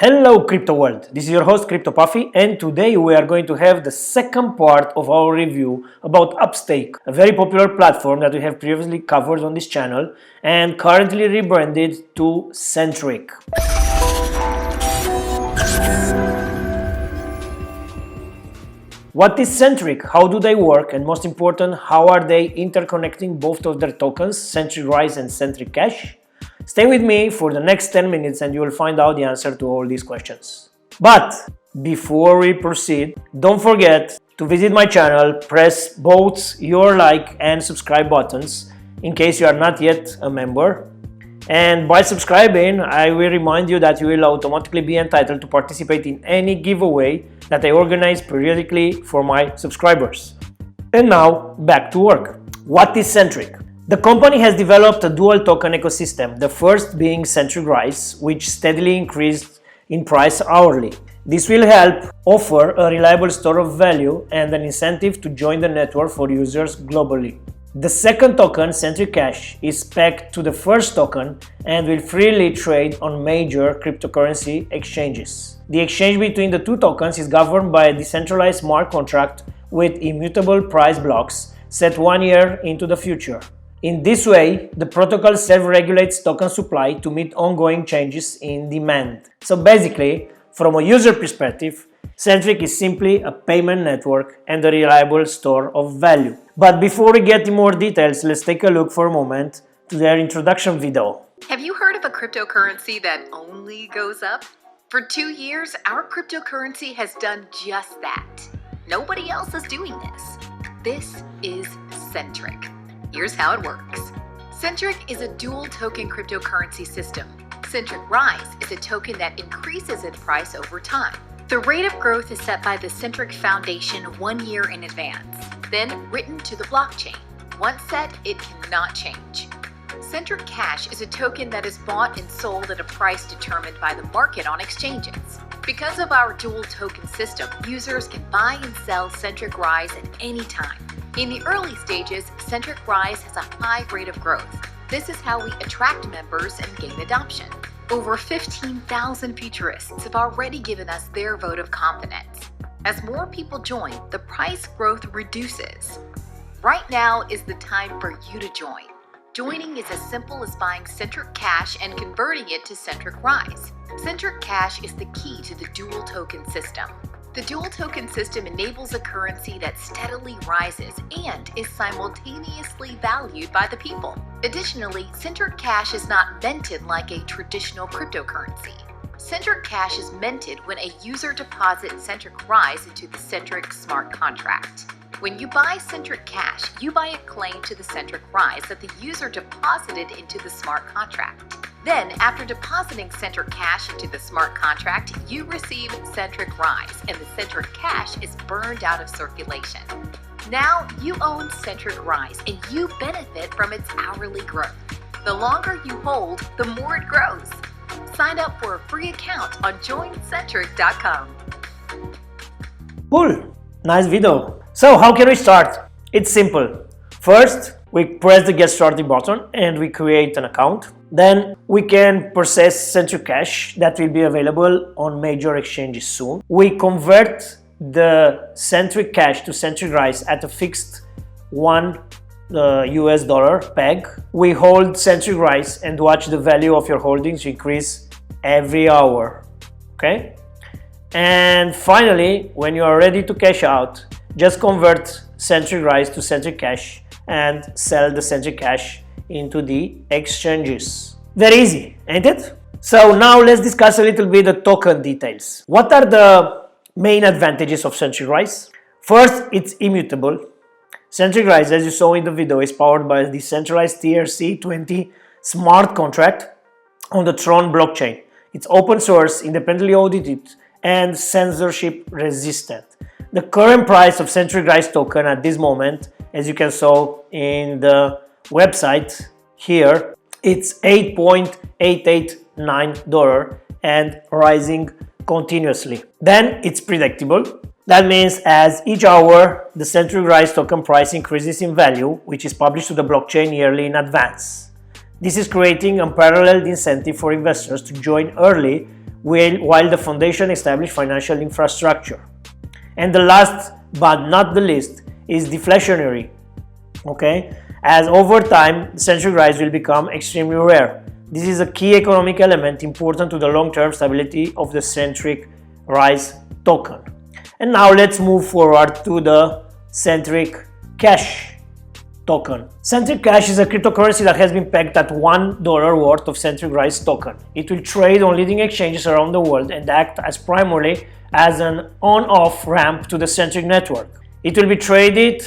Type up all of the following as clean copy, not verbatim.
Hello crypto world, this is your host Crypto Puffy, and today we are going to have the second part of our review about UpStake, a very popular platform that we have previously covered on this channel and currently rebranded to Centric. What is Centric? How do they work? And most important, how are they interconnecting both of their tokens, Centric Rise and Centric Cash? Stay with me for the next 10 minutes and you will find out the answer to all these questions. But before we proceed, don't forget to visit my channel, press both your like and subscribe buttons in case you are not yet a member. And by subscribing, I will remind you that you will automatically be entitled to participate in any giveaway that I organize periodically for my subscribers. And now, back to work. What is Centric? The company has developed a dual token ecosystem, the first being Centric Rise, which steadily increased in price hourly. This will help offer a reliable store of value and an incentive to join the network for users globally. The second token, Centric Cash, is pegged to the first token and will freely trade on major cryptocurrency exchanges. The exchange between the two tokens is governed by a decentralized smart contract with immutable price blocks set 1 year into the future. In this way, the protocol self-regulates token supply to meet ongoing changes in demand. So basically, from a user perspective, Centric is simply a payment network and a reliable store of value. But before we get in more details, let's take a look for a moment to their introduction video. Have you heard of a cryptocurrency that only goes up? For 2 years, our cryptocurrency has done just that. Nobody else is doing this. This is Centric. Here's how it works. Centric is a dual token cryptocurrency system. Centric Rise is a token that increases in price over time. The rate of growth is set by the Centric Foundation 1 year in advance, then written to the blockchain. Once set, it cannot change. Centric Cash is a token that is bought and sold at a price determined by the market on exchanges. Because of our dual token system, users can buy and sell Centric Rise at any time. In the early stages, Centric Rise has a high rate of growth. This is how we attract members and gain adoption. Over 15,000 futurists have already given us their vote of confidence. As more people join, the price growth reduces. Right now is the time for you to join. Joining is as simple as buying Centric Cash and converting it to Centric Rise. Centric Cash is the key to the dual token system. The dual token system enables a currency that steadily rises and is simultaneously valued by the people. Additionally, Centric Cash is not minted like a traditional cryptocurrency. Centric Cash is minted when a user deposits Centric Rise into the Centric smart contract. When you buy Centric Cash, you buy a claim to the Centric Rise that the user deposited into the smart contract. Then, after depositing Centric Cash into the smart contract, you receive Centric Rise, and the Centric Cash is burned out of circulation. Now, you own Centric Rise, and you benefit from its hourly growth. The longer you hold, the more it grows. Sign up for a free account on joincentric.com. Cool! Nice video. So, how can we start? It's simple. First, we press the Get Started button and we create an account. Then we can process Centric Cash that will be available on major exchanges soon. We convert the Centric Cash to Centric Rise at a fixed $1 US peg. We hold Centric Rise and watch the value of your holdings increase every hour. Okay? And finally, when you are ready to cash out, just convert Centric Rise to Centric Cash and sell the Centric Cash into the exchanges. Very easy, ain't it? So now let's discuss a little bit the token details. What are the main advantages of Centric Rise? First, it's immutable. Centric Rise, as you saw in the video, is powered by a decentralized TRC20 smart contract on the Tron blockchain. It's open source, independently audited, and censorship resistant. The current price of Centric Rise token at this moment, as you can see in the website here, it's $8.889 and rising continuously. Then it's predictable. That means as each hour, the Centric Rise token price increases in value, which is published to the blockchain yearly in advance. This is creating a unparalleled incentive for investors to join early while the foundation established financial infrastructure. And the last but not the least is deflationary, okay? As over time, Centric rise will become extremely rare. This is a key economic element important to the long-term stability of the Centric rise token. And now let's move forward to the Centric Cash token. Centric Cash is a cryptocurrency that has been pegged at $1 worth of Centric rise token. It will trade on leading exchanges around the world and act as primarily as an on-off ramp to the Centric network. It will be traded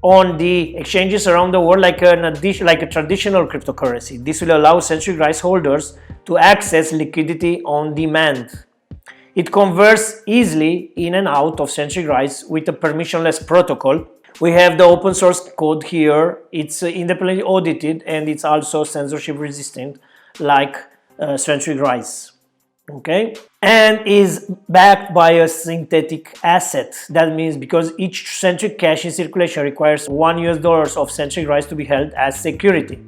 on the exchanges around the world like a traditional cryptocurrency. This will allow Centric rise holders to access liquidity on demand. It converts easily in and out of Centric rise with a permissionless protocol. We have the open source code here. It's independently audited and it's also censorship resistant like Centric rise. Okay, and is backed by a synthetic asset. That means because each Centric cash in circulation requires $1 of Centric rise to be held as security.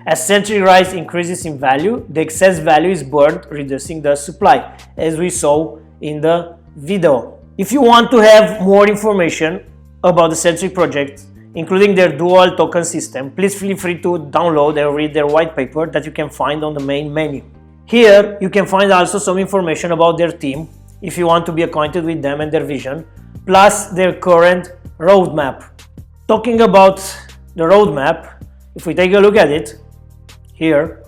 As Centric rise increases in value, the excess value is burned, reducing the supply, as we saw in the video. If you want to have more information about the Centric project, including their dual token system, please feel free to download and read their white paper that you can find on the main menu. Here you can find also some information about their team if you want to be acquainted with them and their vision, plus their current roadmap. Talking about the roadmap, if we take a look at it here,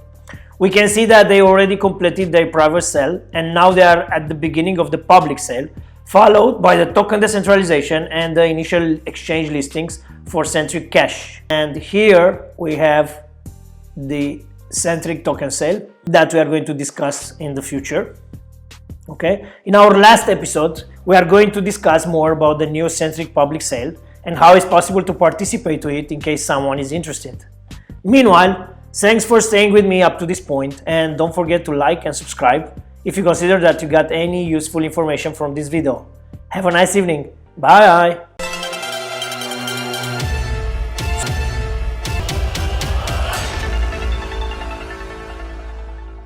we can see that they already completed their private sale and now they are at the beginning of the public sale, followed by the token decentralization and the initial exchange listings for Centric Cash. And here we have the Centric token sale that we are going to discuss in the future. Okay, in our last episode we are going to discuss more about the new Centric public sale and how it's possible to participate to it in case someone is interested. Meanwhile, thanks for staying with me up to this point, and don't forget to like and subscribe if you consider that you got any useful information from this video. Have a nice evening. Bye.